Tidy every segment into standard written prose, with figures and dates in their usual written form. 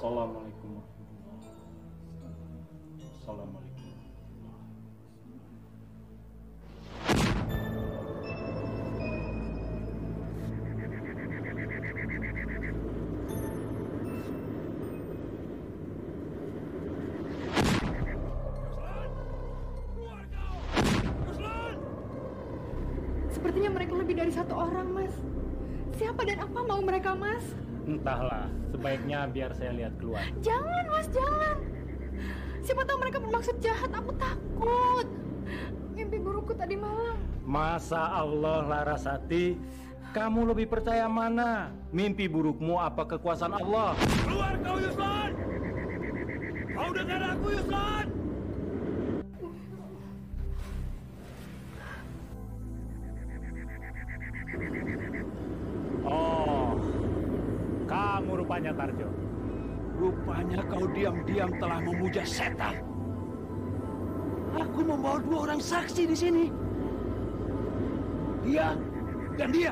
Assalamualaikum warahmatullahi wabarakatuh. Assalamualaikum. Sepertinya mereka lebih dari satu orang, Mas. Siapa dan apa mau mereka, Mas? Entahlah, sebaiknya biar saya lihat keluar. Jangan, Mas, jangan. Siapa tahu mereka bermaksud jahat, aku takut. Mimpi burukku tadi malam. Masa Allah, Larasati, kamu lebih percaya mana? Mimpi burukmu apa kekuasaan Allah? Keluar kau, Yuslan! Kau dengar aku, Yuslan! Oh, kamu rupanya Tarjo. Rupanya kau diam-diam telah memuja setan. Aku membawa dua orang saksi di sini. Dia dan dia.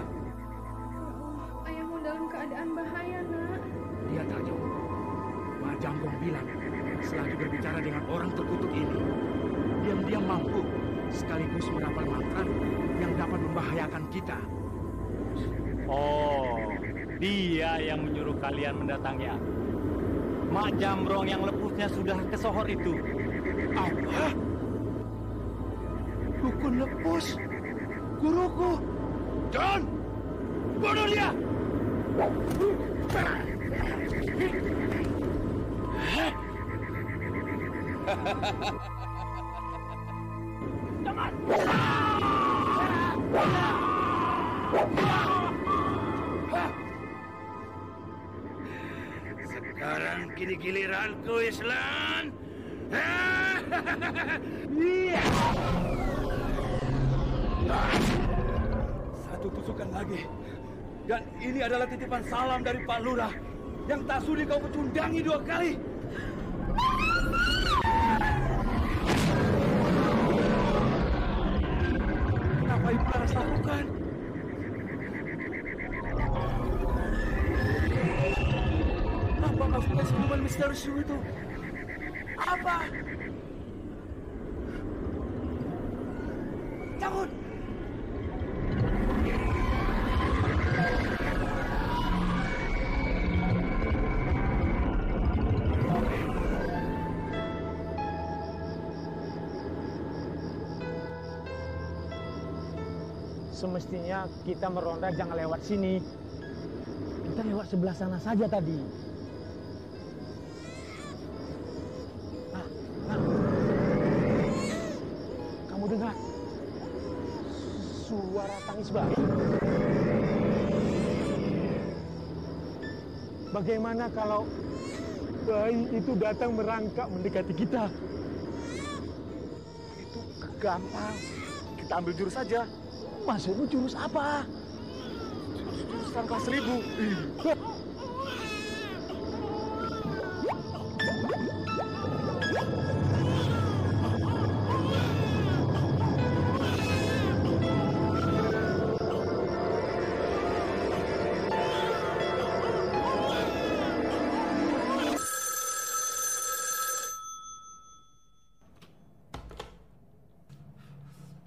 Ayahmu dalam keadaan bahaya, Nak. Dia Tarjo. Mak Jamrong bilang, selagi berbicara dengan orang terkutuk ini, diam-diam mampu sekaligus menghafal mantra yang dapat membahayakan kita. Oh, dia yang menyuruh kalian mendatangi aku. Mak Jamrong yang lepusnya sudah ke sohor itu. Apa? Dukun lepus? Guruku? John! Bunuh dia! Jangan! Sekarang kini giliranku, Islan. Satu tusukan lagi. Dan ini adalah titipan salam dari Pak Lurah yang tak sudi kau pecundangi 2 kali. Kenapa Ibu Laras lakukan? Apa maksudnya siluman misterius itu? Apa? Cabut! semestinya kita meronda jangan lewat sini. Kita lewat sebelah sana saja tadi. Nah, kamu dengar suara tangis bayi? Bagaimana kalau bayi itu datang merangkak mendekati kita? Itu gampang. Kita ambil jurus saja. Maksudmu jurus apa? Jurusan kelas 1000.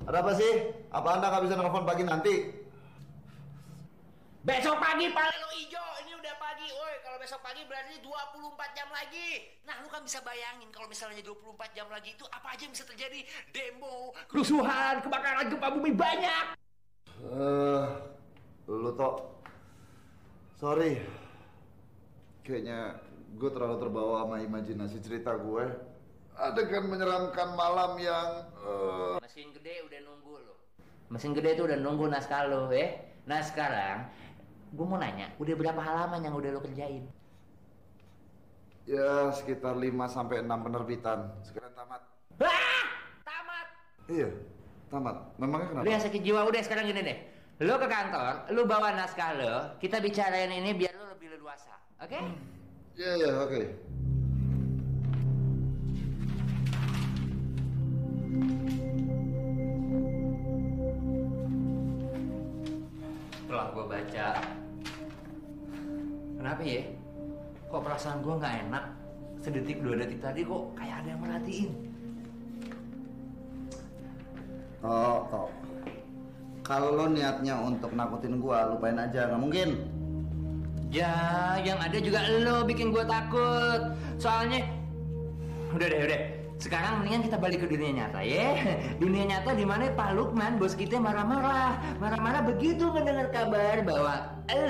Ada apa sih? Apa Anda nggak bisa nelfon pagi nanti? Besok pagi pala lo ijo, ini udah pagi. Woi, kalau besok pagi berarti 24 jam lagi. Nah, lu kan bisa bayangin kalau misalnya 24 jam lagi itu apa aja yang bisa terjadi? Demo, kerusuhan, kebakaran, gempa bumi banyak. Lu Tok. Sorry. Kayaknya gue terlalu terbawa sama imajinasi cerita gue. Adegan menyeramkan malam yang Mesin gede udah nunggu lo. Mesin gede itu udah nunggu naskah lo, ya. Nah sekarang, gue mau nanya, udah berapa halaman yang udah lo kerjain? ya sekitar 5-6 penerbitan. Sekarang tamat. Ah! Tamat! Iya, tamat. Memangnya kenapa? Lu yang sakit jiwa udah sekarang gini deh. Lo ke kantor, lu bawa naskah lo, kita bicarain ini biar lo lebih leluasa, oke? Iya, oke. Setelah gue baca, kenapa ya? Kok perasaan gue nggak enak? Sedetik 2 detik tadi kok kayak ada yang merhatiin. Tok. Kalau lo niatnya untuk nakutin gua, lupain aja, nggak mungkin. Ya, yang ada juga lo bikin gue takut. Soalnya, udah deh. Sekarang mendingan kita balik ke dunia nyata ya. Dunia nyata di mana Pak Lukman bos kita marah-marah begitu mendengar kabar bahwa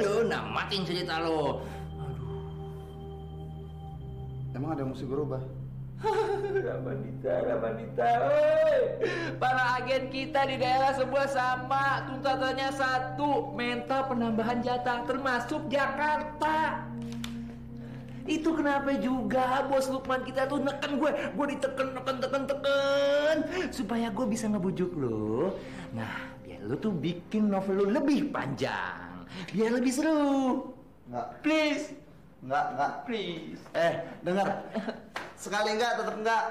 lo namatin cerita lo. Emang ada yang mesti gue rubah? Ramadita, oi. Para agen kita di daerah sebuah sama, tuntutannya satu, minta penambahan jatah termasuk Jakarta. Itu kenapa juga bos Lukman kita tuh neken gue diteken supaya gue bisa ngebujuk lo. Nah, biar lo tuh bikin novel lo lebih panjang, biar lebih seru. Nggak. Please. Nggak. Please. Dengar. Sekali enggak, tetap enggak.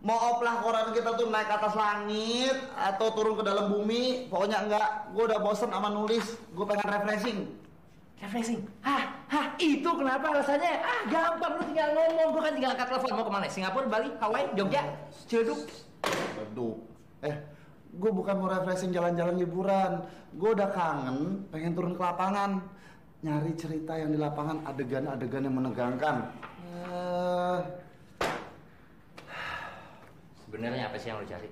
Mau oplah koran kita tuh naik ke atas langit atau turun ke dalam bumi, pokoknya enggak. Gue udah bosen sama nulis, gue pengen refreshing. Refreshing? Itu kenapa alasannya? Gampang, lu tinggal ngomong, gue kan tinggal angkat telepon. Mau kemana? Singapura, Bali, Hawaii, Jogja, Ciledug. Aduh. Gue bukan mau refreshing jalan-jalan liburan. Gue udah kangen, pengen turun ke lapangan. Nyari cerita yang di lapangan, adegan-adegan yang menegangkan. Sebenarnya apa sih yang lu cari?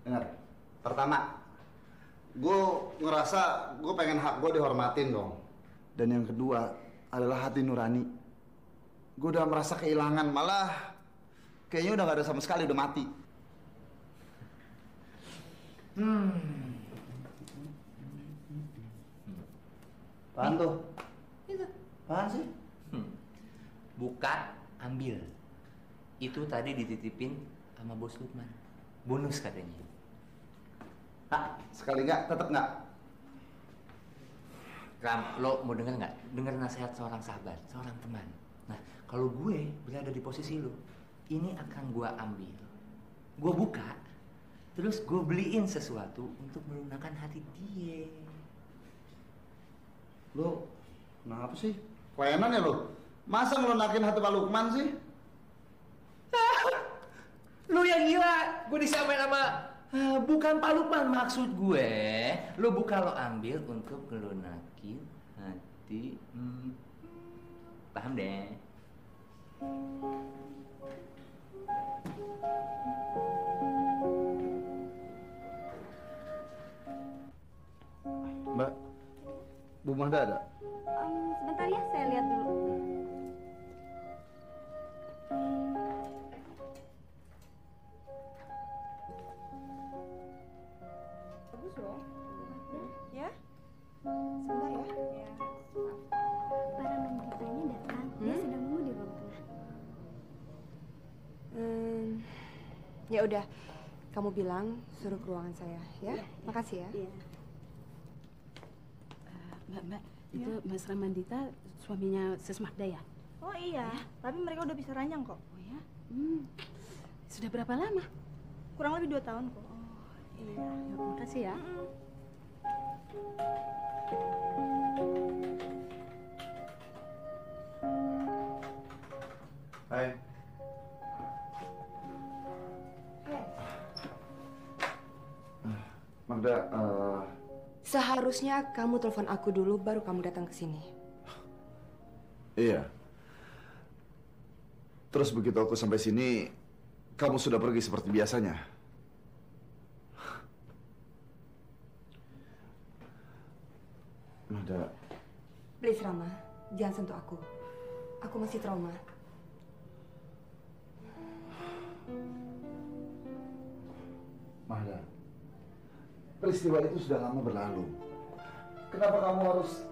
Dengar, pertama, gue ngerasa gue pengen hak gue dihormatin dong. Dan yang kedua adalah hati nurani. Gue udah merasa kehilangan, malah kayaknya udah gak ada sama sekali, udah mati. Apaan tuh? Itu. Apaan sih? Buka, ambil. Itu tadi dititipin sama bos Lukman. Bonus katanya. Sekali nggak, tetap nggak. Ram, lo mau denger nggak? Denger nasihat seorang sahabat, seorang teman. Nah, kalau gue berada di posisi lo, ini akan gue ambil. Gue buka, terus gue beliin sesuatu untuk melunakkan hati dia. Lo, kenapa sih? Kewenan ya lo? Masa ngelunakin hati Pak Lukman sih? Lu yang gila, gue disamain sama bukan Pak Lukman, maksud gue. Lu buka, lo ambil untuk ngelunakin hati. Paham deh. Bu Mahda ada? Sebentar ya, saya lihat dulu. Bagus loh. Ya? Sebentar ya. Para membritanya datang. Dia sedang nunggu di ruang tengah. Ya udah, kamu bilang suruh ke ruangan saya, ya? Makasih ya. Iya. Mbak, itu Mas Ramandita suaminya Sis Magda ya? Oh iya, tapi mereka udah bisa ranjang kok. Oh ya? Sudah berapa lama? Kurang lebih 2 tahun kok. Iya. Ya, makasih ya. Hai. Magda, Seharusnya kamu telepon aku dulu baru kamu datang ke sini. iya. Terus begitu aku sampai sini, kamu sudah pergi seperti biasanya. Magda, Please Rama, jangan sentuh aku. Aku masih trauma. Magda, peristiwa itu sudah lama berlalu. Kenapa kamu harus...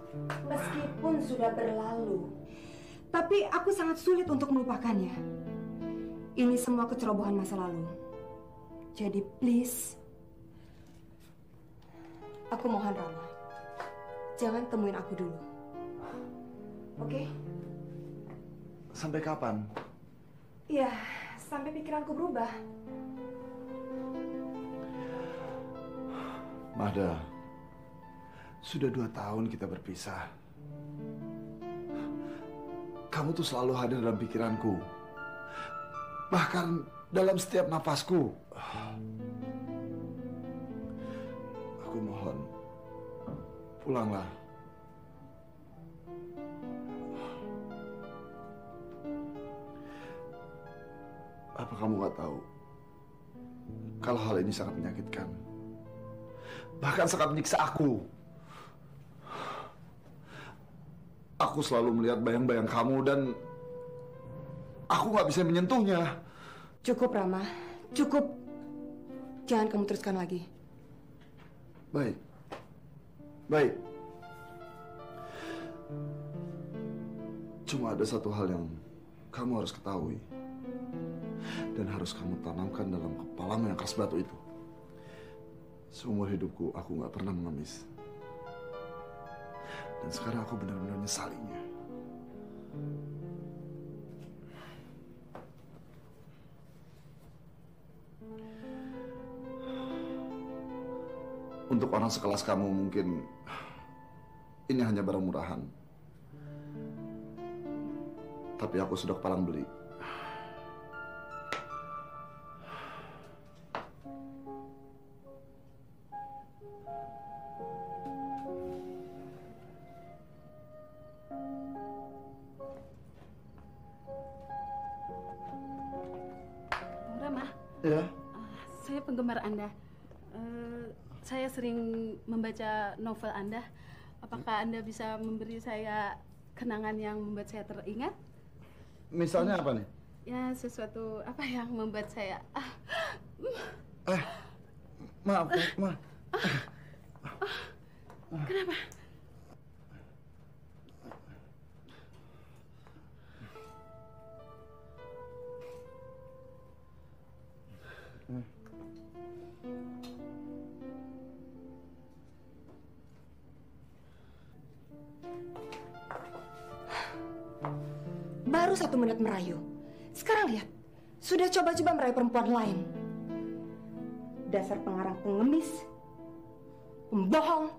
Meskipun sudah berlalu, tapi aku sangat sulit untuk melupakannya. Ini semua kecerobohan masa lalu. Jadi please, aku mohon Rama, jangan temuin aku dulu. Oke? Sampai kapan? Iya, sampai pikiranku berubah. Magda, sudah 2 tahun kita berpisah. Kamu tuh selalu hadir dalam pikiranku. Bahkan dalam setiap nafasku. Aku mohon, pulanglah. Apa kamu gak tahu kalau hal ini sangat menyakitkan? Bahkan sangat menyiksa aku. Aku selalu melihat bayang-bayang kamu dan aku nggak bisa menyentuhnya. Cukup Rama, cukup. Jangan kamu teruskan lagi. Baik. Baik. Cuma ada satu hal yang kamu harus ketahui. Dan harus kamu tanamkan dalam kepalamu yang keras batu itu. Seumur hidupku, aku nggak pernah mengemis. Dan sekarang aku benar-benar menyesalinya. Untuk orang sekelas kamu mungkin ini hanya barang murahan. Tapi aku sudah kepalang beli. Ya. Saya penggemar Anda. Saya sering membaca novel Anda. Apakah Anda bisa memberi saya kenangan yang membuat saya teringat? Misalnya apa nih? Ya, sesuatu apa yang membuat saya... Maaf, Ma. Kenapa? Baru 1 menit merayu. Sekarang lihat, sudah coba-coba merayu perempuan lain. Dasar pengarang pengemis, pembohong.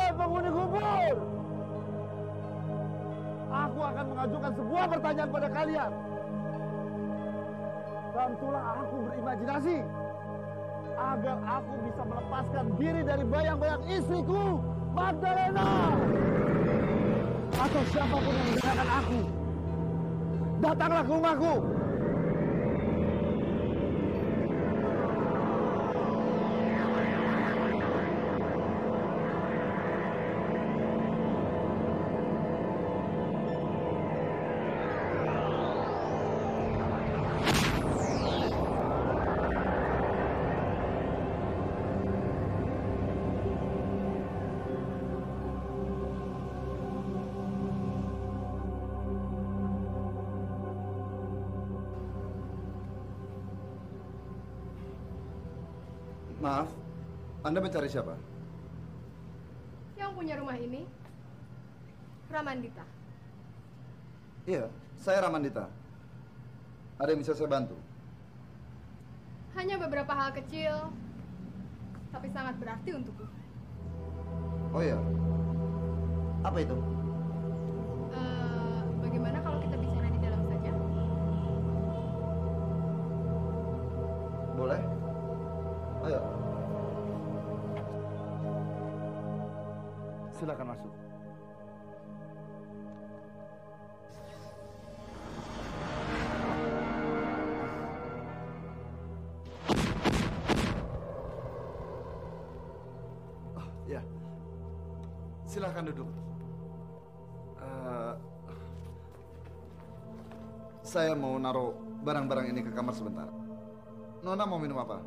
Penghuni kubur! Aku akan mengajukan sebuah pertanyaan pada kalian. Bantulah aku berimajinasi agar aku bisa melepaskan diri dari bayang-bayang istriku, Magdalena. atau siapapun yang mendengarkan aku, datanglah ke rumahku. Maaf, Anda mencari siapa? Yang punya rumah ini, Ramandita. Iya, saya Ramandita. Ada yang bisa saya bantu? Hanya beberapa hal kecil, tapi sangat berarti untukku. Oh iya, apa itu? Bagaimana kalau kita bicara di dalam saja? Boleh? Ayo. Silakan masuk. Oh, ya. Silakan duduk. Saya mau naruh barang-barang ini ke kamar sebentar. Nona mau minum apa?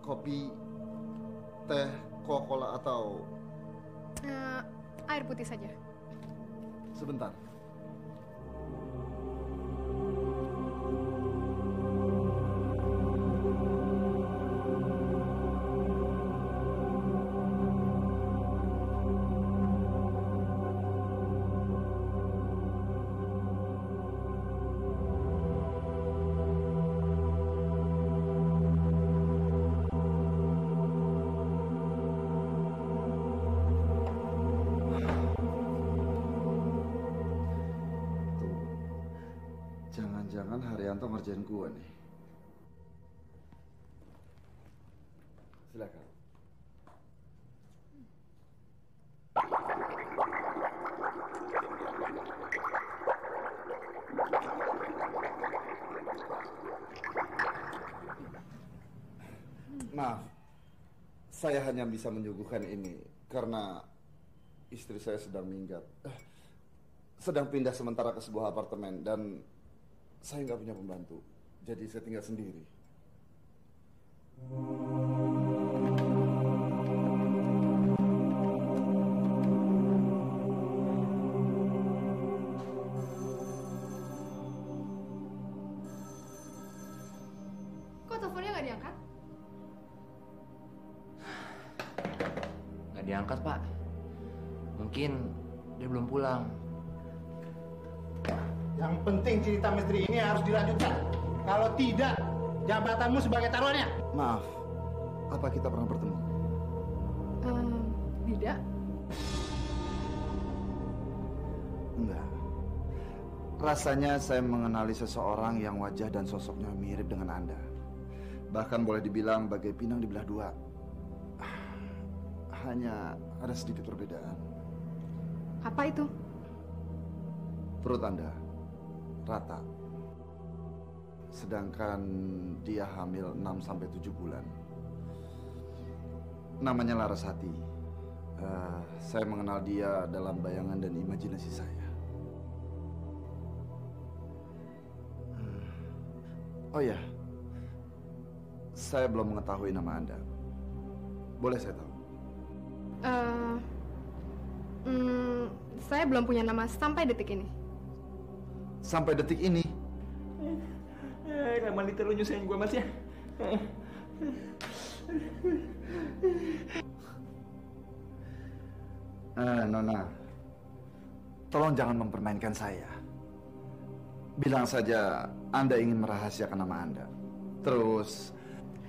Kopi, teh, Coca-Cola atau Air putih saja. sebentar? Jangan-jangan Haryanto ngerjain gua nih. Silakan. Maaf, saya hanya bisa menyuguhkan ini karena istri saya sedang minggat. Sedang pindah sementara ke sebuah apartemen dan saya nggak punya pembantu, jadi saya tinggal sendiri. Kok teleponnya nggak diangkat? Nggak diangkat, Pak. Mungkin dia belum pulang. Yang penting cerita misteri ini harus dilanjutkan. Kalau tidak, jabatanmu sebagai taruhannya. Maaf, apa kita pernah bertemu? Tidak. Enggak. Rasanya saya mengenali seseorang yang wajah dan sosoknya mirip dengan Anda. Bahkan boleh dibilang bagai pinang dibelah dua. Hanya ada sedikit perbedaan. Apa itu? Perut Anda rata. Sedangkan dia hamil 6-7 bulan. Namanya Larasati. Saya mengenal dia dalam bayangan dan imajinasi saya. Oh ya, saya belum mengetahui nama Anda. Boleh saya tahu? Saya belum punya nama sampai detik ini. Sampai detik ini? Ramandita, lu nyusahin gue, Mas, ya. Nona, tolong jangan mempermainkan saya. Bilang saja Anda ingin merahasiakan nama Anda. Terus...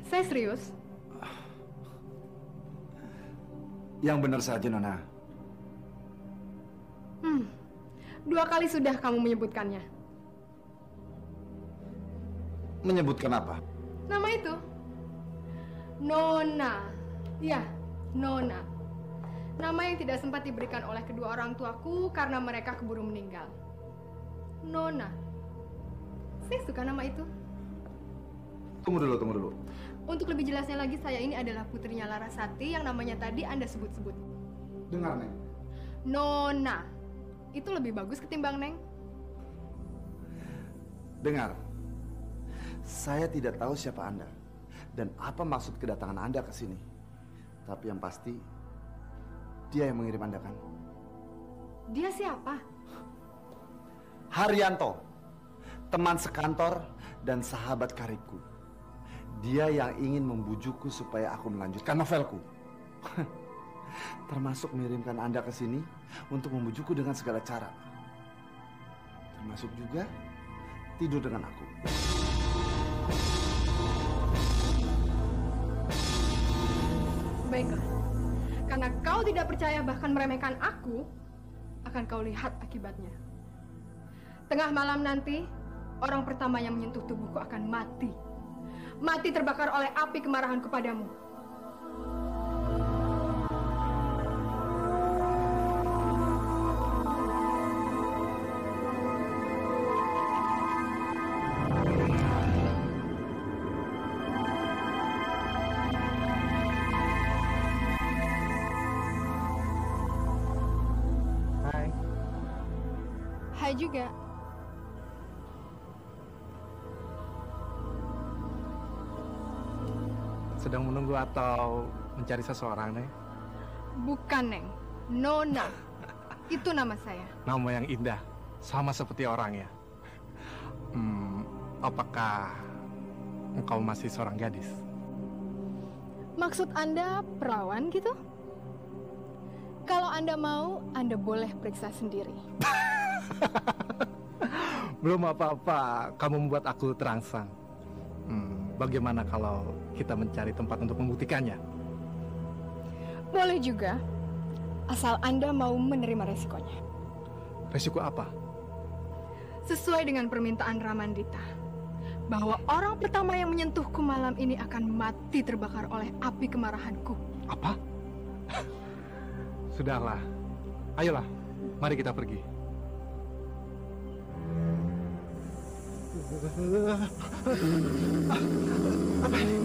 Saya serius. Yang benar saja, Nona. 2 kali sudah kamu menyebutkannya. Menyebutkan apa? Nama itu? Nona. Ya, Nona. Nama yang tidak sempat diberikan oleh kedua orang tuaku karena mereka keburu meninggal. Nona. Saya suka nama itu. Tunggu dulu. Untuk lebih jelasnya lagi, saya ini adalah putrinya Larasati yang namanya tadi Anda sebut-sebut. Dengar, Neng. Nona. Itu lebih bagus ketimbang Neng. Dengar. Saya tidak tahu siapa Anda dan apa maksud kedatangan Anda ke sini. Tapi yang pasti, dia yang mengirim Anda, kan? Dia siapa? Haryanto, teman sekantor dan sahabat karibku. Dia yang ingin membujukku supaya aku melanjutkan novelku. Termasuk mengirimkan Anda ke sini untuk membujukku dengan segala cara. Termasuk juga tidur dengan aku. Baiklah. Karena kau tidak percaya bahkan meremehkan aku, akan kau lihat akibatnya. Tengah malam nanti, orang pertama yang menyentuh tubuhku akan mati. Mati terbakar oleh api kemarahanku padamu. Hai. Hai juga. Sedang menunggu atau mencari seseorang, Neng? Bukan, Neng. Nona. Itu nama saya. Nama yang indah, sama seperti orangnya. Apakah engkau masih seorang gadis? Maksud Anda perawan gitu? Kalau Anda mau, Anda boleh periksa sendiri. Belum apa-apa, kamu membuat aku terangsang. Bagaimana kalau kita mencari tempat untuk membuktikannya? Boleh juga, asal Anda mau menerima resikonya. Resiko apa? Sesuai dengan permintaan Ramandita, bahwa orang pertama yang menyentuhku malam ini akan mati terbakar oleh api kemarahanku. Apa? Sudahlah, ayolah, mari kita pergi. Apa ini?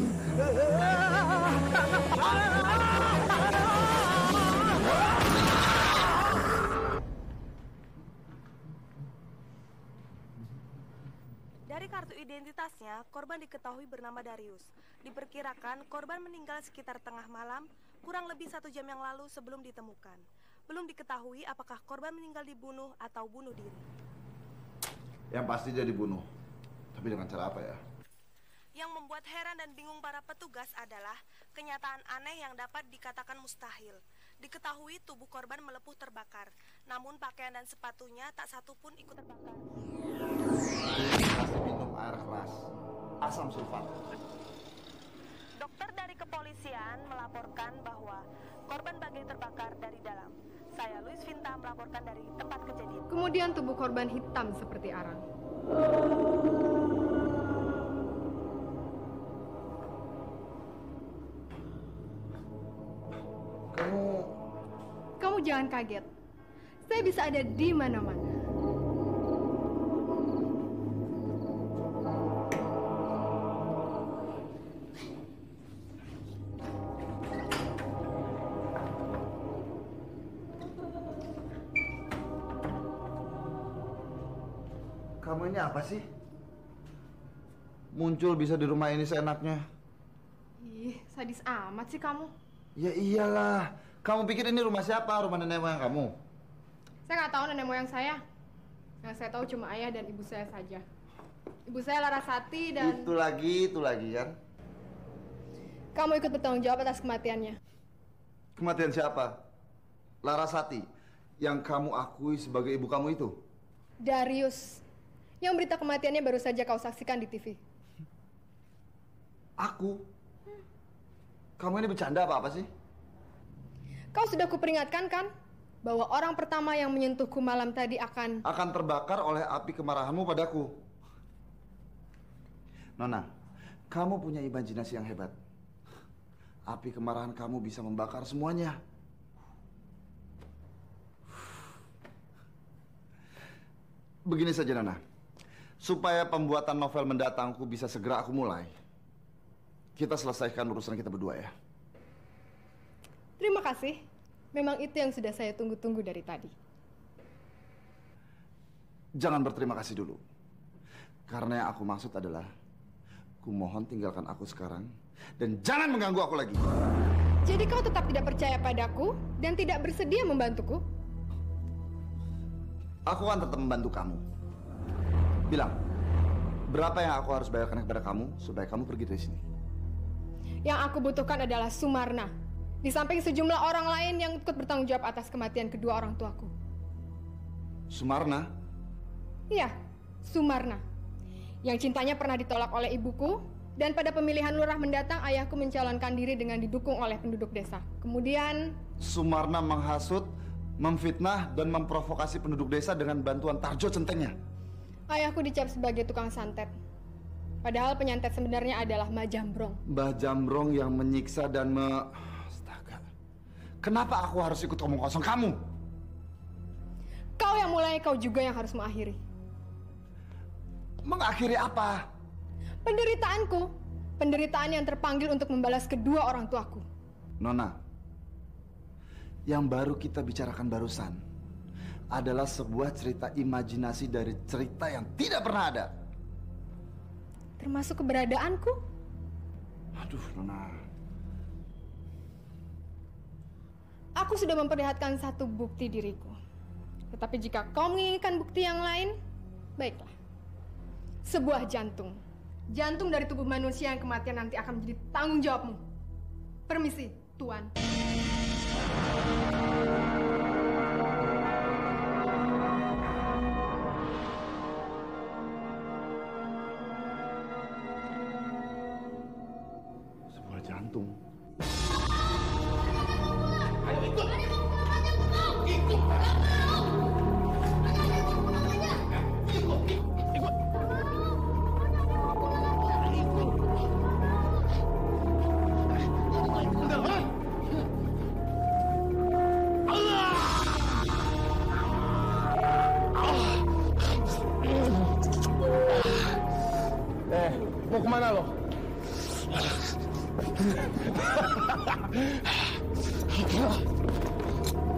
Dari kartu identitasnya, korban diketahui bernama Darius. Diperkirakan korban meninggal sekitar tengah malam, kurang lebih 1 jam yang lalu sebelum ditemukan. Belum diketahui apakah korban meninggal dibunuh atau bunuh diri. Yang pasti dia dibunuh. Tapi dengan cara apa ya? Yang membuat heran dan bingung para petugas adalah kenyataan aneh yang dapat dikatakan mustahil. Diketahui tubuh korban melepuh terbakar, namun pakaian dan sepatunya tak satu pun ikut terbakar. Pasti minum air keras, asam sulfat. Dokter dari kepolisian melaporkan bahwa korban bagai terbakar dari dalam. Saya Luis Vinta melaporkan dari tempat kejadian. Kemudian tubuh korban hitam seperti arang. Kamu jangan kaget. Saya bisa ada di mana-mana. Kamu ini apa sih? Muncul bisa di rumah ini seenaknya. Ih, sadis amat sih kamu. Ya iyalah. Kamu pikir ini rumah siapa? Rumah nenek moyang kamu? Saya nggak tahu nenek moyang saya. Yang saya tahu cuma ayah dan ibu saya saja. Ibu saya Larasati dan... Itu lagi kan? Kamu ikut bertanggung jawab atas kematiannya. Kematian siapa? Larasati, yang kamu akui sebagai ibu kamu itu? Darius, yang berita kematiannya baru saja kau saksikan di TV. Aku? Kamu ini bercanda apa sih? Kau sudah kuperingatkan kan? Bahwa orang pertama yang menyentuhku malam tadi akan terbakar oleh api kemarahanmu padaku. Nona, kamu punya imajinasi yang hebat. Api kemarahan kamu bisa membakar semuanya. Begini saja, Nana. Supaya pembuatan novel mendatangku bisa segera aku mulai, kita selesaikan urusan kita berdua ya. Terima kasih. Memang itu yang sudah saya tunggu-tunggu dari tadi. Jangan berterima kasih dulu. Karena yang aku maksud adalah, ku mohon tinggalkan aku sekarang dan jangan mengganggu aku lagi. Jadi kau tetap tidak percaya padaku dan tidak bersedia membantuku? Aku akan tetap membantu kamu. Bilang, berapa yang aku harus bayarkan kepada kamu supaya kamu pergi dari sini? Yang aku butuhkan adalah Sumarna. Di samping sejumlah orang lain yang ikut bertanggung jawab atas kematian kedua orang tuaku. Sumarna? Iya, Sumarna. Yang cintanya pernah ditolak oleh ibuku, dan pada pemilihan lurah mendatang ayahku mencalonkan diri dengan didukung oleh penduduk desa. Kemudian... Sumarna menghasut, memfitnah, dan memprovokasi penduduk desa dengan bantuan Tarjo Centengnya. Ayahku dicap sebagai tukang santet. Padahal penyantet sebenarnya adalah Mbah Jambrong. Mbah Jambrong yang menyiksa dan Astaga. Kenapa aku harus ikut omong kosong kamu? Kau yang mulai, kau juga yang harus mengakhiri. Mengakhiri apa? Penderitaanku. Penderitaan yang terpanggil untuk membalas kedua orang tuaku. Nona, yang baru kita bicarakan barusan adalah sebuah cerita imajinasi dari cerita yang tidak pernah ada. Termasuk keberadaanku? Aduh, Nona. Aku sudah memperlihatkan satu bukti diriku. Tetapi jika kau menginginkan bukti yang lain, baiklah. Sebuah jantung. Jantung dari tubuh manusia yang kematian nanti akan menjadi tanggung jawabmu. Permisi, Tuan. Sebuah jantung. Ayo ikut. Ikut. Mau kemana lo?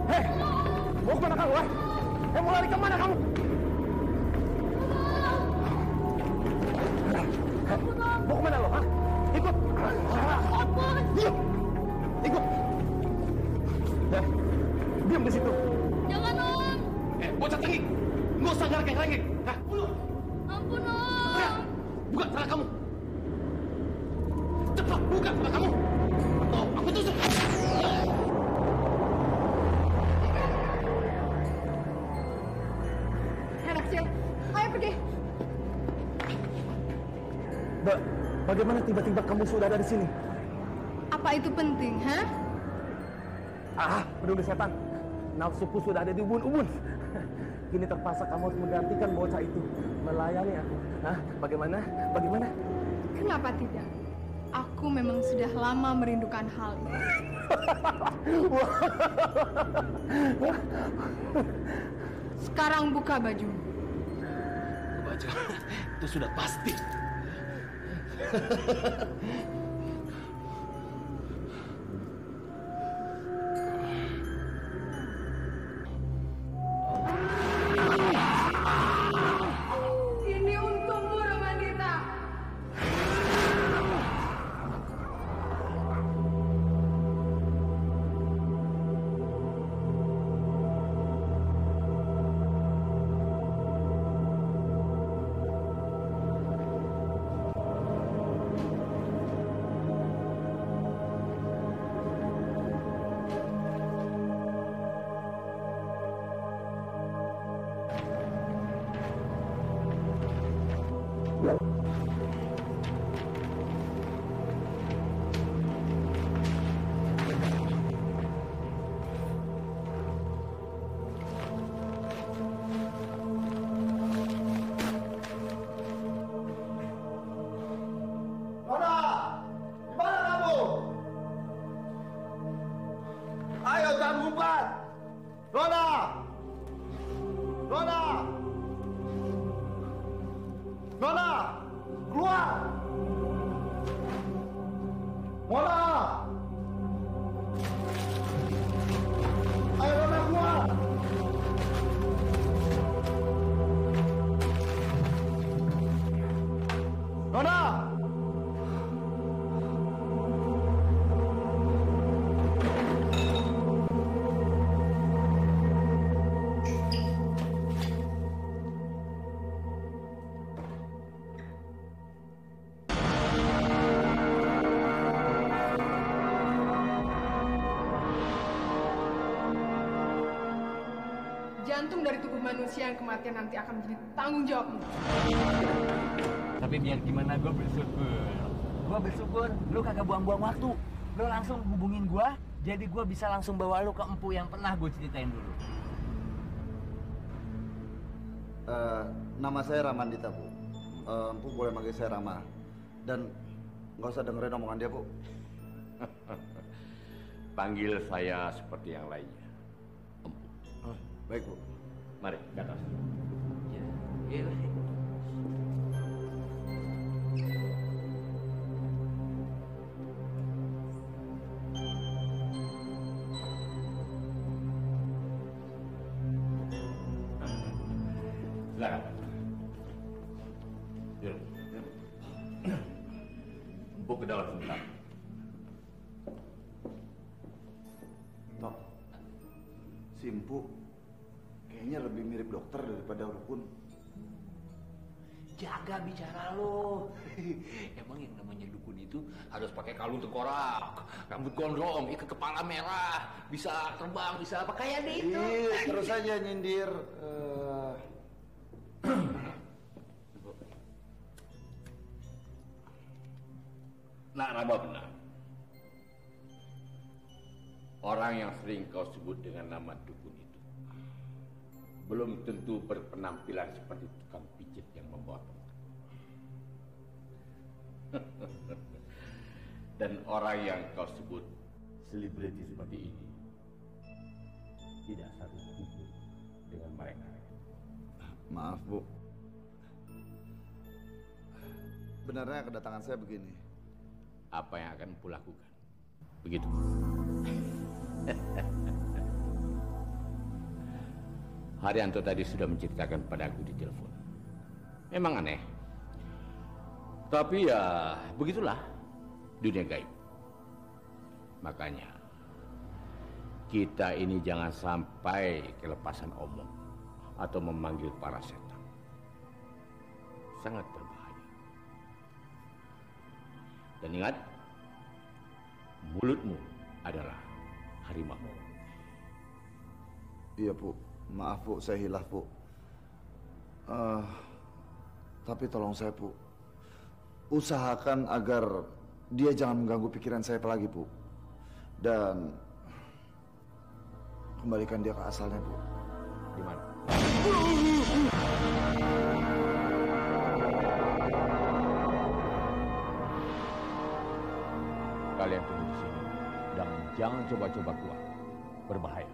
Hei, mau kemana kamu? Mau lari kemana kamu? Mau kemana lo? Ikut. Diam. Ikut. Diam di situ. Jangan, Om. Bocah tengik. Nggak usah ngerengek-rengek. Ampun, Om. Buka celana kamu. Cepat buka celana kamu. Atau aku tusuk. Anak kecil, ayo pergi. Bagaimana tiba-tiba kamu sudah ada di sini? Apa itu penting, ha? Peduli setan. Nafsuku sudah ada di ubun-ubun. Kini terpaksa kamu harus menggantikan bocah itu melayani aku. Bagaimana? Bagaimana? Kenapa tidak? Aku memang sudah lama merindukan hal itu. Sekarang buka baju. Baca, itu sudah pasti. Ini untukmu, Romandita. Tolong! Jantung dari tubuh manusia yang kematian nanti akan menjadi tanggung jawabmu. Tapi biar gimana gue bersyukur. Gue bersyukur lu kagak buang-buang waktu. Lu langsung hubungin gue, jadi gue bisa langsung bawa lu ke empu yang pernah gue ceritain dulu. Nama saya Ramandita, Bu. Empu boleh manggil saya Rama. Dan nggak usah dengerin omongan dia, Bu. Panggil saya seperti yang lainnya. Empu. Oh, baik, Bu. Mari, ke atas. Iya. Silakan. Yuk. Empu ke dalam sebentar. Tok, si Empu kayaknya lebih mirip dokter daripada dukun. Jaga bicara lo. Emang yang namanya dukun itu harus pakai kalung tengkorak, rambut gondrong, ikat kepala merah, bisa terbang, bisa apa kayak dia itu. Terus aja nyindir. Nak Rama benar. Orang yang sering kau sebut dengan nama dukun itu belum tentu berpenampilan seperti tukang pijit yang membawa tongkat. Dan orang yang kau sebut selebriti seperti ini tidak satu tipe dengan mereka. Maaf, Bu. Benarnya kedatangan saya begini. Apa yang akan Empu lakukan? Begitu. Haryanto tadi sudah menceritakan padaku di telepon. Memang aneh. Tapi ya begitulah dunia gaib. Makanya kita ini jangan sampai kelepasan omong atau memanggil para setan. Sangat berbahaya. Dan ingat, mulutmu adalah harimau. Iya, Bu. Maaf, Bu. Saya hilaf, Bu. Tapi tolong saya, Bu. Usahakan agar dia jangan mengganggu pikiran saya lagi, Bu. Dan kembalikan dia ke asalnya, Bu. Gimana? Kalian tunggu di sini dan jangan coba-coba keluar. Berbahaya.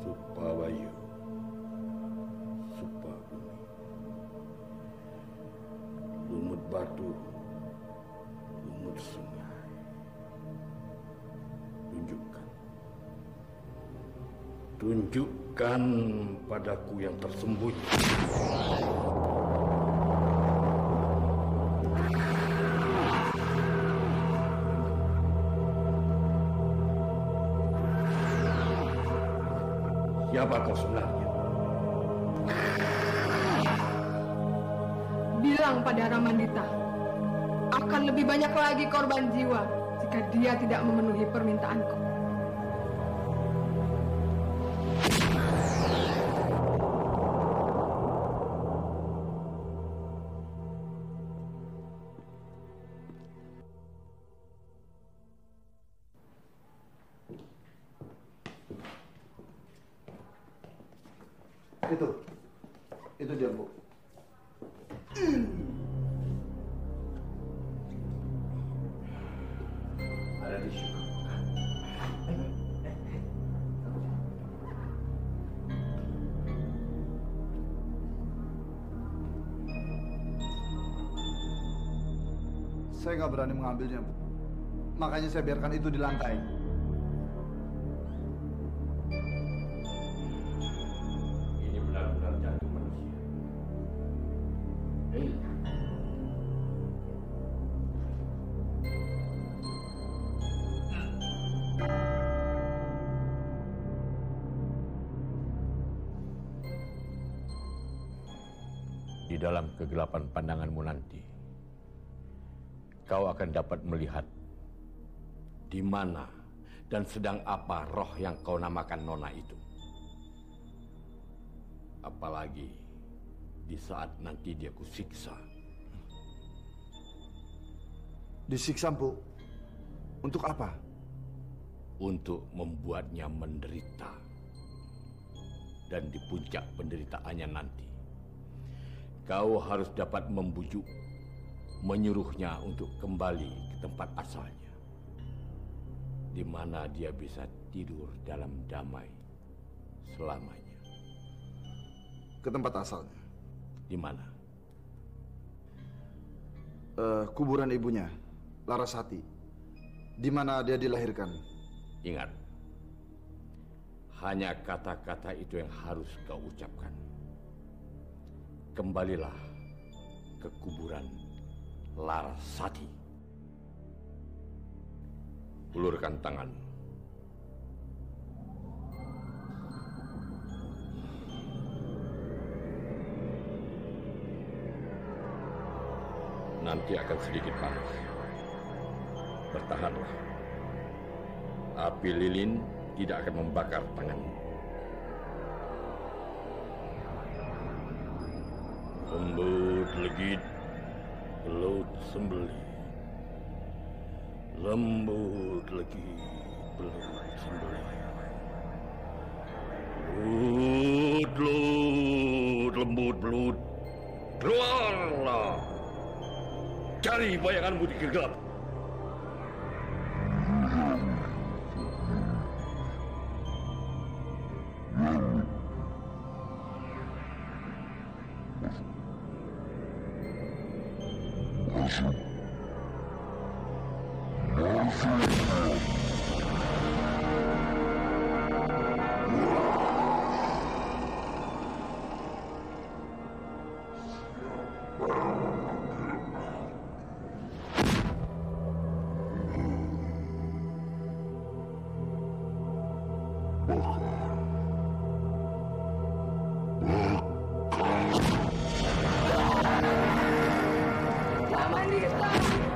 Supawayu, Supabumi, lumut batu, lumut sungai. Tunjukkan padaku yang tersembunyi. Siapa kau sebenarnya? Bilang pada Ramandita, akan lebih banyak lagi korban jiwa jika dia tidak memenuhi permintaanku. Itu dia, Bu. Ada di situ. Saya nggak berani mengambilnya, Bu. Makanya saya biarkan itu di lantai. Ini benar-benar jantung manusia. Di dalam kegelapan pandanganmu nanti, kau akan dapat melihat di mana dan sedang apa roh yang kau namakan Nona itu. Apalagi di saat nanti dia kusiksa. Disiksa, Bu? Untuk apa? Untuk membuatnya menderita. Dan di puncak penderitaannya nanti, kau harus dapat membujuk, menyuruhnya untuk kembali ke tempat asalnya, di mana dia bisa tidur dalam damai selamanya. Ke tempat asalnya? Di mana? Kuburan ibunya, Larasati. Di mana dia dilahirkan. Ingat, hanya kata-kata itu yang harus kau ucapkan. Kembalilah ke kuburan Larasati. Ulurkan tangan. Nanti akan sedikit panas. Bertahanlah. Api lilin tidak akan membakar tanganmu. Lembut legit, belut sembelih. Lembut legit, belut sembelih. Lembut belut. Keluarlah. Cari bayanganmu di kegelapan.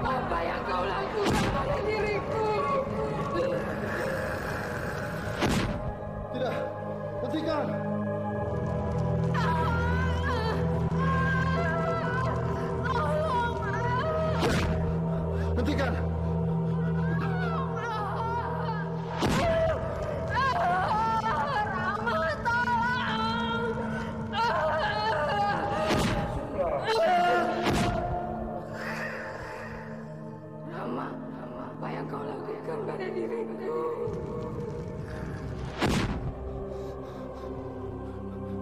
Apa yang kau lakukan pada diriku? Tidak, hentikan! Hentikan! Apa yang kau lakukan pada diriku?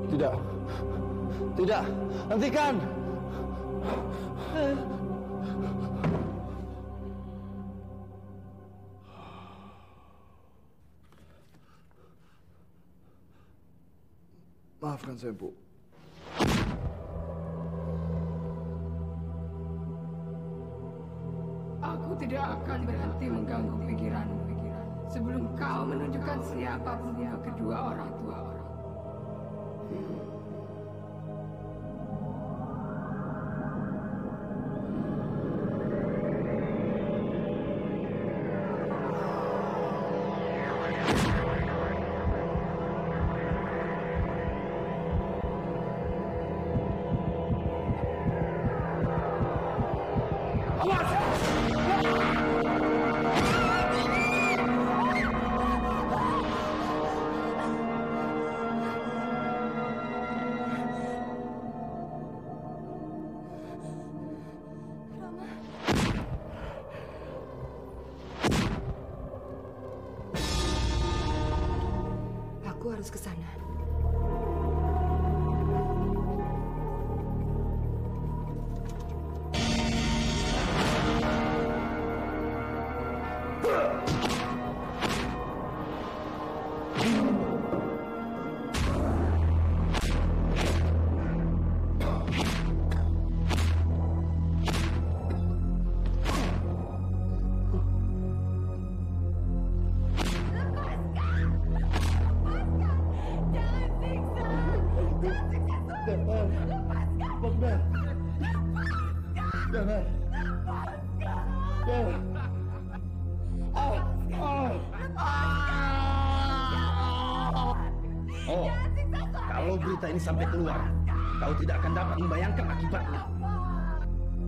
Tidak, tidak, hentikan! Maafkan saya, Bu. Aku tidak akan berhenti mengganggu pikiranmu sebelum kau menunjukkan siapa pembunuh kedua orang tua orang. harus ke sana. Oh, kalau berita ini sampai keluar, kau tidak akan dapat membayangkan akibatnya.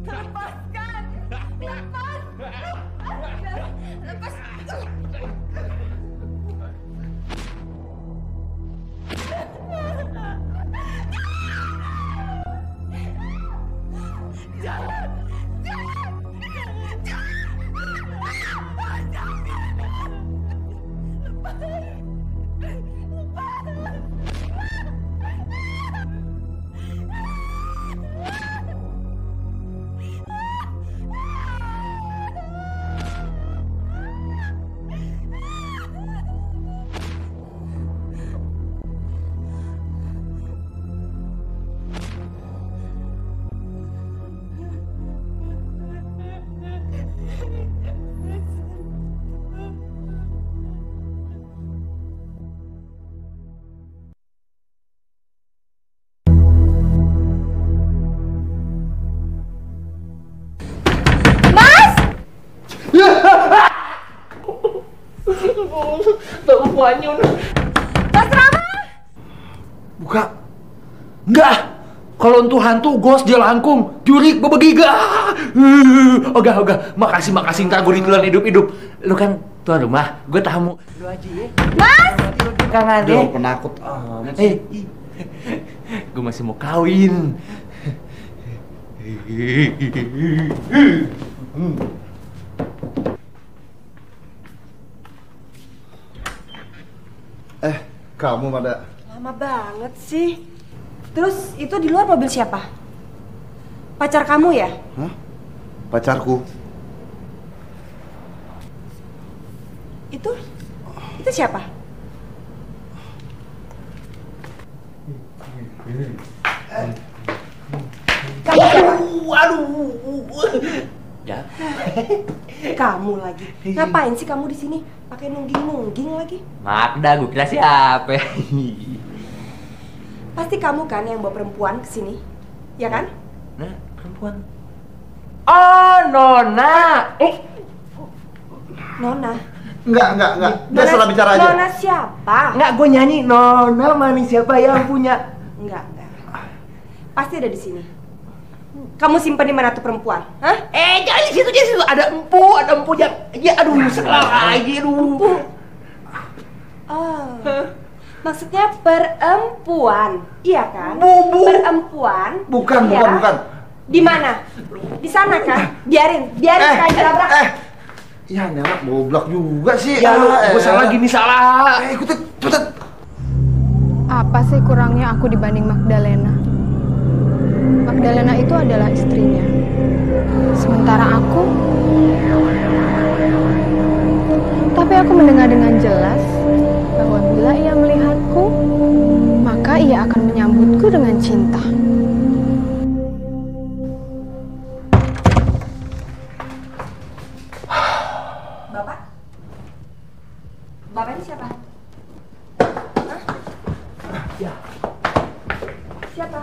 Lepaskan! Lepas! Lepas! Jangan! Mas Rama! Buka. Enggak. Kalau untuk hantu, ghost dia langkung. Jurik, bebegiga. Ogah. Makasih. Ntar gue ditelan hidup-hidup. Lu kan tuan rumah, gue tamu. Lu aja ya. Mas! Kangen Duh, ya. penakut. Gue masih mau kawin. Kamu pada Lama banget sih. Terus itu di luar mobil siapa? Pacar kamu ya? Hah? Pacarku. Itu siapa? Ya. Kamu lagi. Ngapain sih kamu di sini? Pakai nungging lagi? Maaf dah, gue kira siapa. Pasti kamu kan yang bawa perempuan ke sini, ya kan? Nah, perempuan. Oh, Nona. Nona. Enggak. Dia salah bicara aja. Nona siapa? Enggak, gue nyanyi Nona manis siapa yang punya. Enggak. Pasti ada di sini. Kamu simpan di mana tuh perempuan? Hah? Jangan di situ. Ada empu yang aduh salah lagi aduh. Oh. Maksudnya perempuan, iya kan? Perempuan. Bukan. Di mana? Di sana kan? Biarin saya dilabrak. Ya, ini anak goblok juga sih. Ya lu, gue salah gini salah. Ikutin, cepet. Apa sih kurangnya aku dibanding Magdalena? Magdalena itu adalah istrinya. Sementara aku... Tapi aku mendengar dengan jelas bahwa bila ia melihatku, maka ia akan menyambutku dengan cinta. Bapak ini siapa? Hah? Ya. Siapa?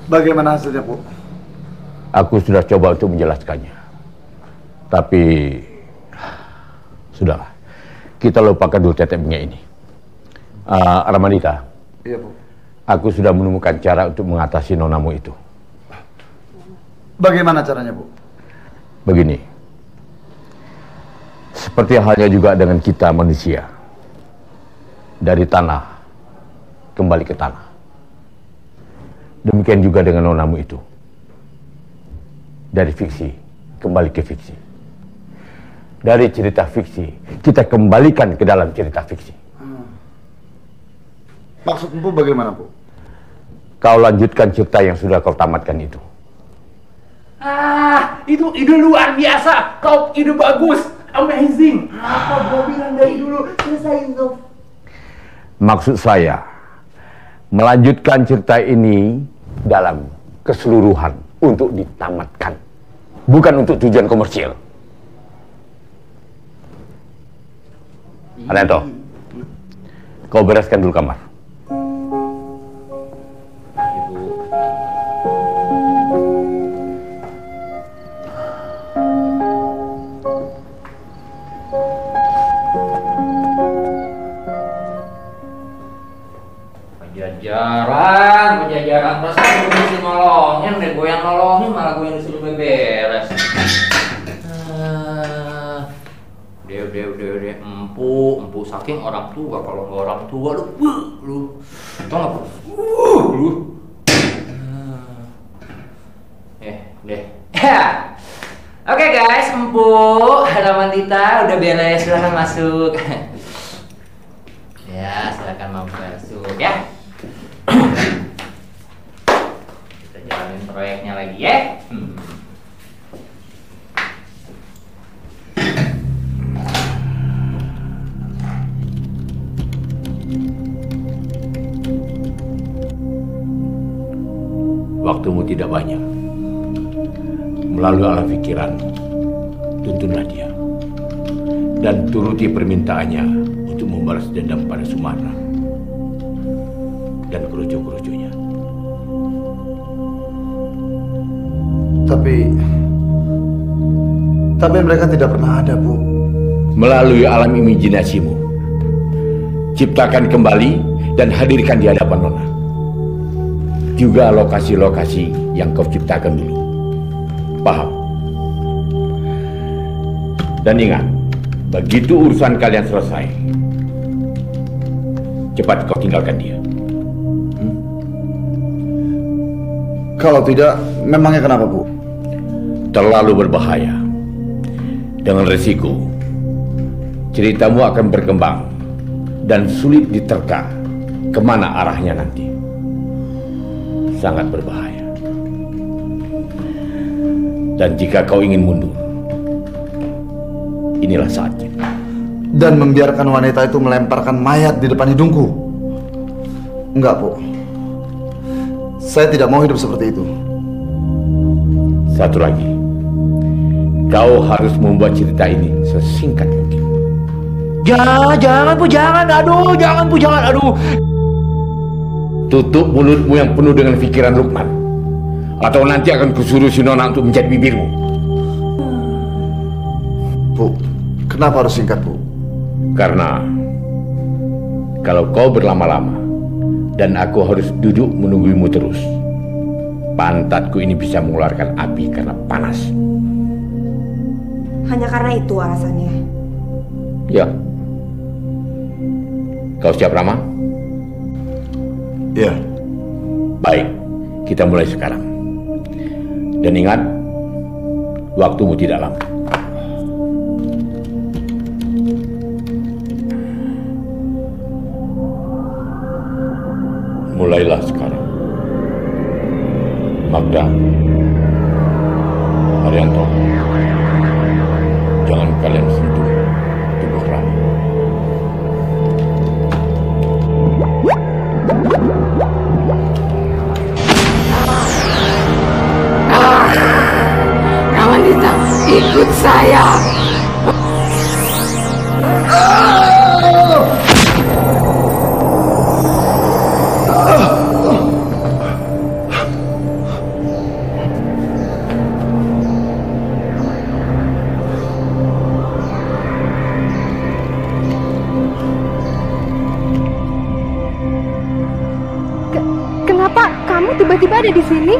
Bagaimana hasilnya, Bu? Aku sudah coba untuk menjelaskannya. Tapi sudahlah. Kita lupakan dulu tetepnya ini. Ramanita. Iya, Bu. Aku sudah menemukan cara untuk mengatasi nonamu itu. Bagaimana caranya, Bu? Begini. Seperti halnya juga dengan kita manusia. Dari tanah kembali ke tanah. Demikian juga dengan nonamu itu. Dari fiksi kembali ke fiksi. Dari cerita fiksi kita kembalikan ke dalam cerita fiksi. Maksud Empu bagaimana, Bu? Kau lanjutkan cerita yang sudah kau tamatkan itu. Itu ide luar biasa. Top, ide bagus. Amazing. Apa gua bilang dari dulu? Selesain tuh. Maksud saya, melanjutkan cerita ini dalam keseluruhan untuk ditamatkan. Bukan untuk tujuan komersial. Ananto, kau bereskan dulu kamar. Pajajaran, perasaan gue mesti nolongin deh, gue yang nolongin malah gue yang disuruh beres. Udah, empu saking orang tua, kalau nggak orang tua lu, tau nggak lu? Deh. Oke guys, empu, Ramandita udah beres, silahkan masuk. Ya, silakan masuk ya. Kita jalanin proyeknya lagi ya. Waktumu tidak banyak. Melalui alam pikiran, tuntunlah dia. Dan turuti permintaannya untuk membalas dendam pada Sumarna dan kerucu-kerucunya. Tapi mereka tidak pernah ada, Bu. Melalui alam imajinasimu, ciptakan kembali dan hadirkan di hadapan Nona. Juga lokasi-lokasi yang kau ciptakan dulu. Paham? Dan ingat, begitu urusan kalian selesai, cepat kau tinggalkan dia. Kalau tidak, memangnya kenapa, Bu? Terlalu berbahaya. Dengan resiko, ceritamu akan berkembang dan sulit diterka kemana arahnya nanti. Sangat berbahaya. Dan jika kau ingin mundur, inilah saatnya. Dan membiarkan wanita itu melemparkan mayat di depan hidungku? Enggak, Bu. Saya tidak mau hidup seperti itu. Satu lagi, kau harus membuat cerita ini sesingkat mungkin. Jangan, Bu, jangan. Aduh. Tutup mulutmu yang penuh dengan pikiran Lukman, atau nanti akan kusuruh si Nona untuk menjadi bibirmu. Bu, kenapa harus singkat, Bu? Karena kalau kau berlama-lama dan aku harus duduk menunggumu terus, pantatku ini bisa mengeluarkan api karena panas. Hanya karena itu alasannya? Ya. Kau siap, Rama? Ya. Baik, kita mulai sekarang. Dan ingat, waktumu tidak lama. Mulailah sekarang. Magda, Haryanto, jangan kalian sentuh tubuh Rama. Ramandita, ikut saya. Kenapa kamu tiba-tiba ada di sini?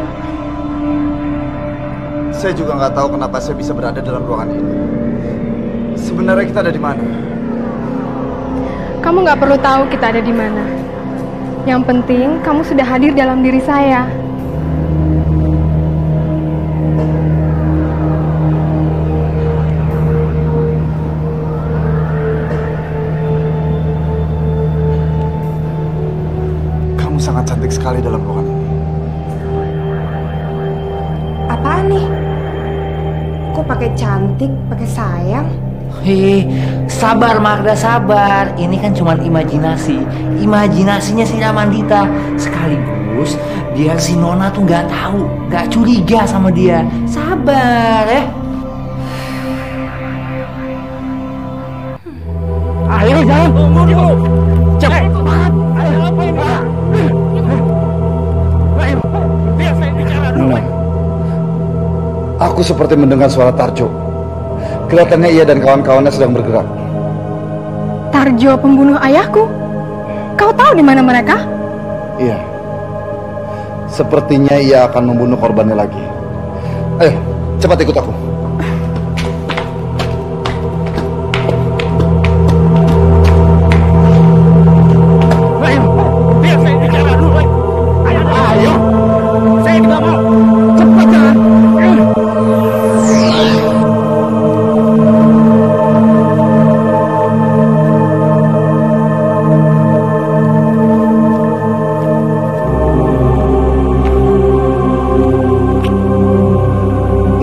Saya juga nggak tahu kenapa saya bisa berada dalam ruangan ini. Sebenarnya kita ada di mana? Kamu nggak perlu tahu kita ada di mana. Yang penting kamu sudah hadir dalam diri saya. Kamu sangat cantik sekali dalam ruangan ini. Apaan nih? Kok pakai cantik, pakai sayang? Hei, sabar Magda, sabar. Ini kan cuma imajinasi. Imajinasinya si Ramandita. Sekaligus biar si Nona tuh nggak tahu, nggak curiga sama dia. Sabar ya. Ayo jangan tunggu dulu. Cepat. Ayo ngapain Pak? Ayo, biar saya bicara dulu. Aku seperti mendengar suara Tarjo. Kelihatannya ia dan kawan-kawannya sedang bergerak. Tarjo pembunuh ayahku? Kau tahu di mana mereka? Iya. Sepertinya ia akan membunuh korbannya lagi. Ayo, cepat ikut aku. Ayo, biar saya bicara dulu. Ayo, saya tidak mau. Cepat jalan.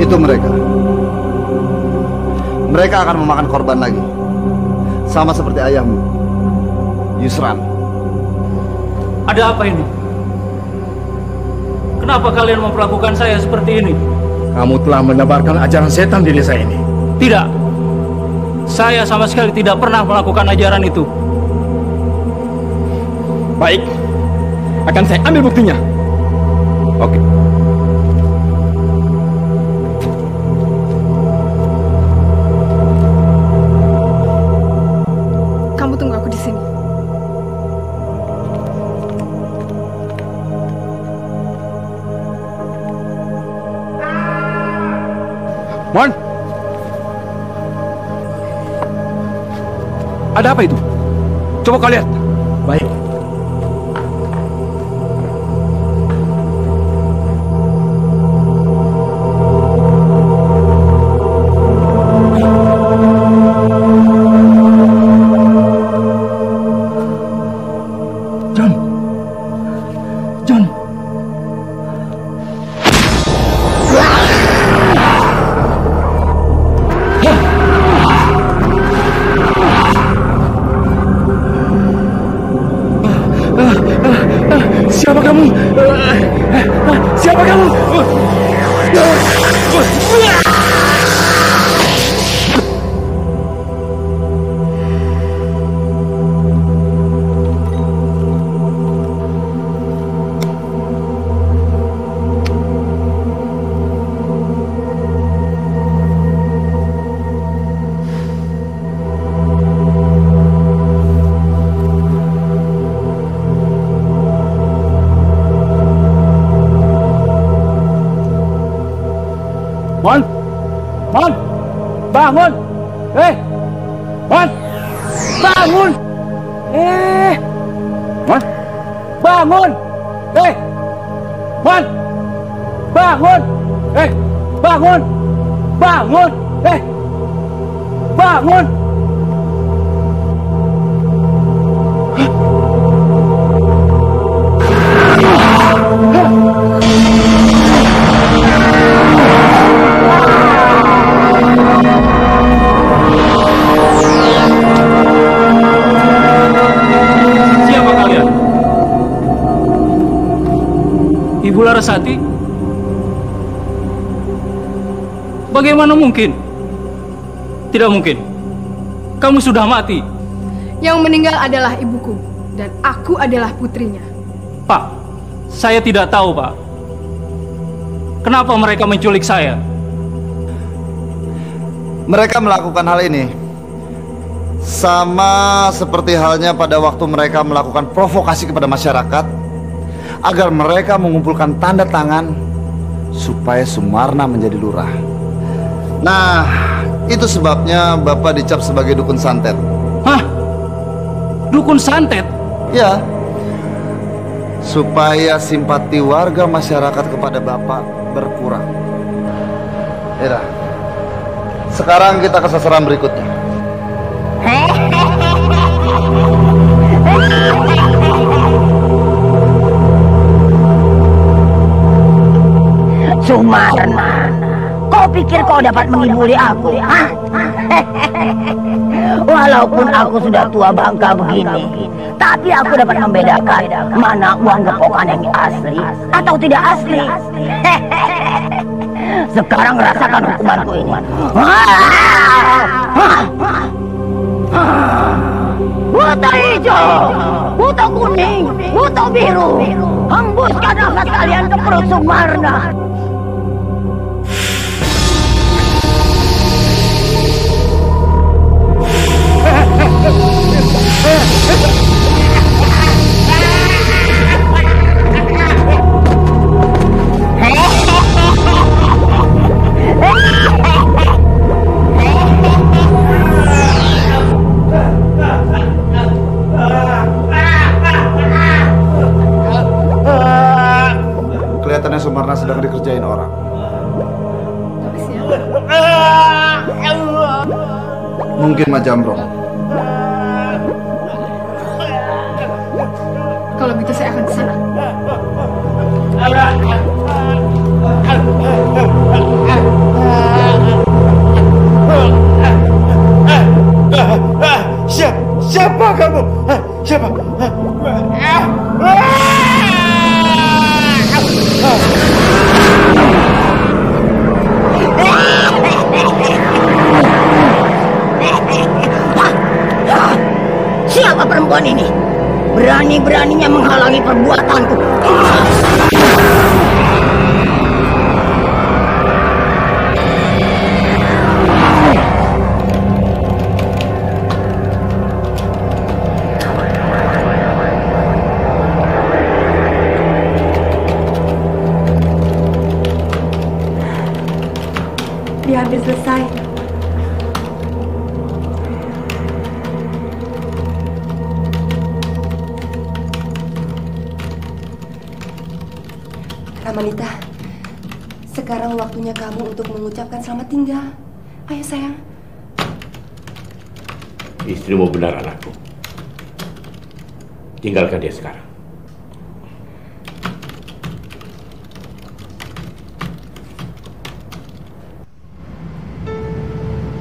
Itu mereka. Mereka akan memakan korban lagi. Sama seperti ayahmu, Yusran. Ada apa ini? Kenapa kalian memperlakukan saya seperti ini? Kamu telah menebarkan ajaran setan di desa ini. Tidak. Saya sama sekali tidak pernah melakukan ajaran itu. Baik, akan saya ambil buktinya. Oke. Kamu tunggu aku di sini. Mon, ada apa itu? Coba kau lihat. Baik. John. Siapa kamu? Siapa kamu? Mon, bangun! Mon, bangun! Mon, bangun! Mon, bangun! Bangun! Bangun! Bangun! Ibu Larasati? Bagaimana mungkin? Tidak mungkin. Kamu sudah mati. Yang meninggal adalah ibuku, dan aku adalah putrinya. Pak, saya tidak tahu, Pak. Kenapa mereka menculik saya? Mereka melakukan hal ini sama seperti halnya pada waktu mereka melakukan provokasi kepada masyarakat agar mereka mengumpulkan tanda tangan supaya Sumarna menjadi lurah. Nah, itu sebabnya Bapak dicap sebagai dukun santet. Hah? Dukun santet? Ya, supaya simpati warga masyarakat kepada Bapak berkurang. Ya, sekarang kita ke sasaran berikutnya. Sumarna, kau pikir kau dapat menghiburi aku? Hah? Walaupun aku sudah tua bangka begini, tapi aku dapat membedakan mana uang gepokan yang asli atau tidak asli. Sekarang rasakan hukumanku ini. Buta hijau, buta kuning, buta biru, hembuskan nafas kalian ke perut Sumarna. Kelihatannya Sumarna sedang dikerjain orang. Tapi siapa? Mungkin Mak Jamrong. Kalau begitu saya akan ke sana. Siapa kamu? Siapa? Siapa perempuan ini? Berani-beraninya menghalangi perbuatanku. Dia hampir selesai. Ramanita, sekarang waktunya kamu untuk mengucapkan selamat tinggal. Ayo sayang. Istrimu benar, anakku. Tinggalkan dia sekarang.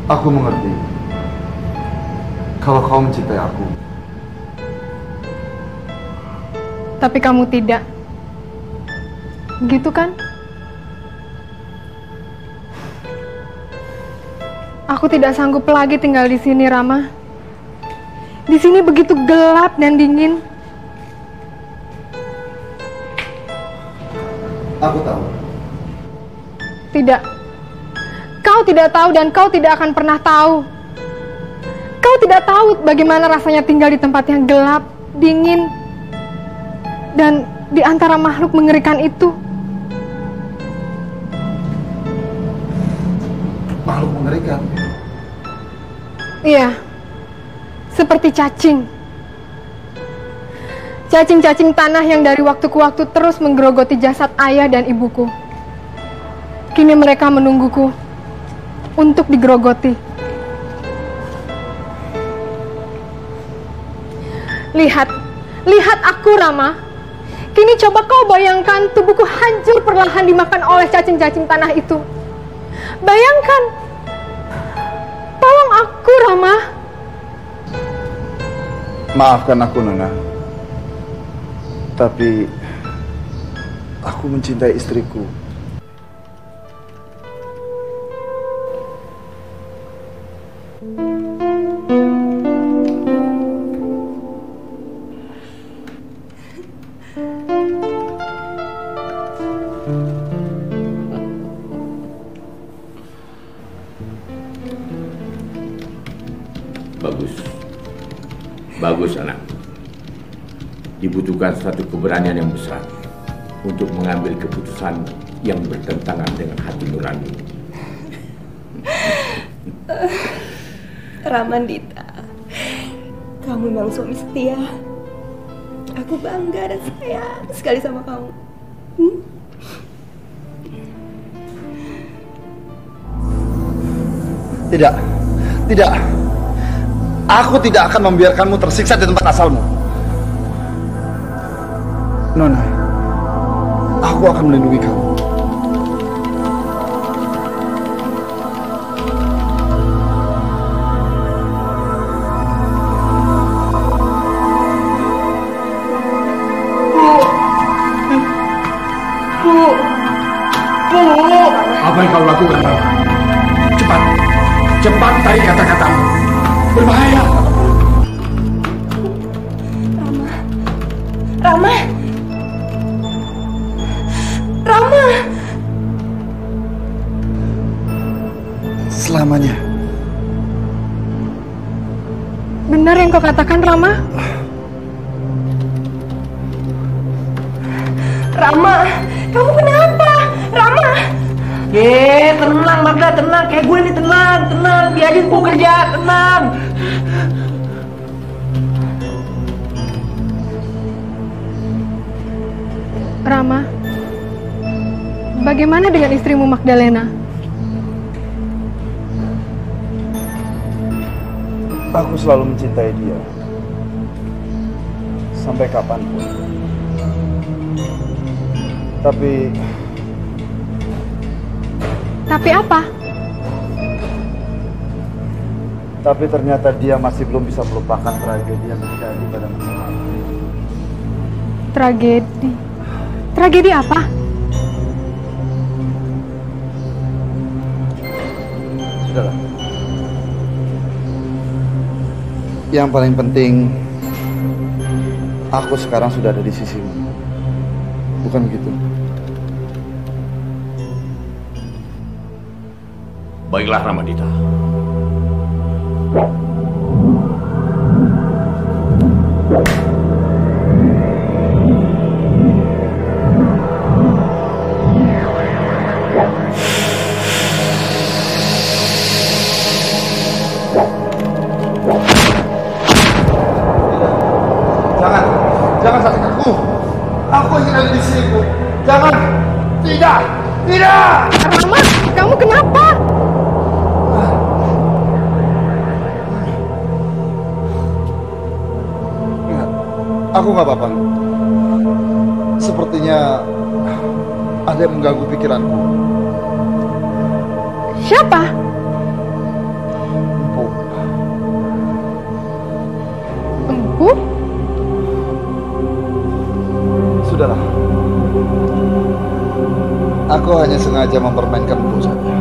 Aku mengerti kalau kau mencintai aku. Tapi kamu tidak. Gitu kan? Aku tidak sanggup lagi tinggal di sini, Rama. Di sini begitu gelap dan dingin. Aku tahu. Tidak. Kau tidak tahu dan kau tidak akan pernah tahu. Kau tidak tahu bagaimana rasanya tinggal di tempat yang gelap, dingin, dan di antara makhluk mengerikan itu. Makhluk mengerikan? Iya, seperti cacing. Cacing-cacing tanah yang dari waktu ke waktu terus menggerogoti jasad ayah dan ibuku. Kini mereka menungguku untuk digerogoti. Lihat aku, Rama. Kini coba kau bayangkan tubuhku hancur perlahan dimakan oleh cacing-cacing tanah itu. Bayangkan. Tolong aku, Rama. Maafkan aku, Nona. Tapi aku mencintai istriku. Bagus, anak. Dibutuhkan satu keberanian yang besar untuk mengambil keputusan yang bertentangan dengan hati nurani. Ramandita, kamu memang suami setia. Aku bangga dan sayang sekali sama kamu. Tidak. Aku tidak akan membiarkanmu tersiksa di tempat asalmu. Nona, aku akan melindungi kamu. Apa yang kau lakukan, Rama? Cepat, cepat tarik kata-katamu. Berbahaya. Rama. Rama. Selamanya. Benar yang kau katakan, Rama? Rama, kamu kenapa? Rama. Tenang Magda, tenang. Kayak gue nih, tenang. Biarin gue kerja, tenang. Rama, bagaimana dengan istrimu Magdalena? Aku selalu mencintai dia. Sampai kapanpun. Tapi apa? Tapi ternyata dia masih belum bisa melupakan tragedi yang terjadi pada masa lalu. Tragedi? Tragedi apa? Sudahlah. Yang paling penting, aku sekarang sudah ada di sisimu. Bukan begitu? Baiklah Ramadita. Jangan sakit aku. Aku ingin ada di sini, Bu. Jangan. Tidak. Rama, kamu kenapa? Aku nggak apa-apa. Sepertinya ada yang mengganggu pikiranku. Siapa? Empu? Sudahlah. Aku hanya sengaja mempermainkan Empu saja.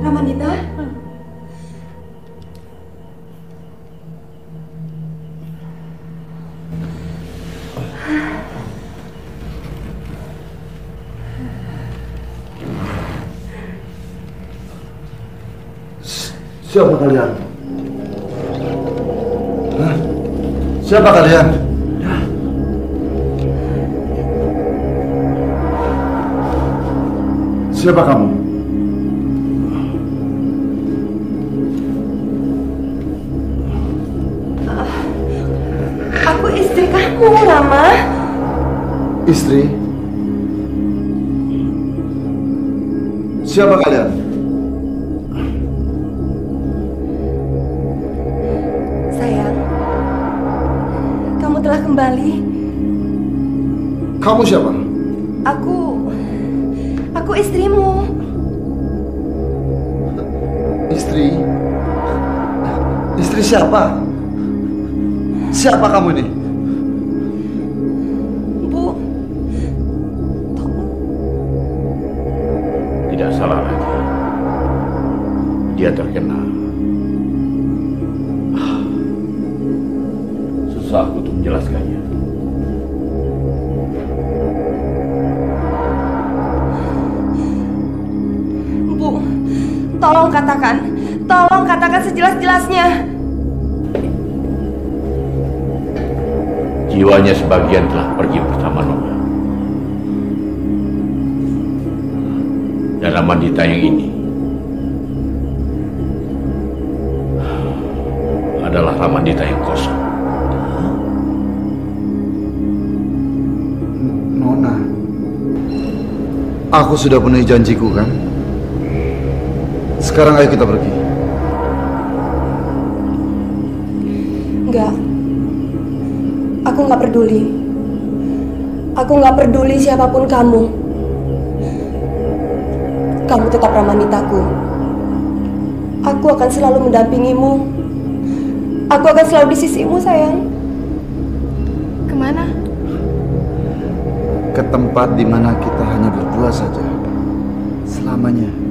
Ramadita? Siapa kalian? Hah? Siapa kalian? Siapa kamu? Aku istri kamu, Rama. Istri? Siapa kalian? Sayang, kamu telah kembali. Kamu siapa? Aku istrimu. Istri? Istri siapa? Siapa kamu ini? Bu. Tidak salah lagi. Dia terkena. Susah untuk menjelaskannya. Bu, tolong katakan sejelas-jelasnya. Jiwanya sebagian telah pergi bersama Nona. Dan Ramadita yang ini adalah Ramadita yang kosong. Nona, aku sudah penuhi janjiku kan? Sekarang ayo kita pergi. Enggak. Aku nggak peduli. Aku nggak peduli siapapun kamu. Kamu tetap Ramanitaku. Aku akan selalu mendampingimu. Aku akan selalu di sisimu, sayang. Kemana? Ke tempat di mana kita hanya berdua saja. Selamanya.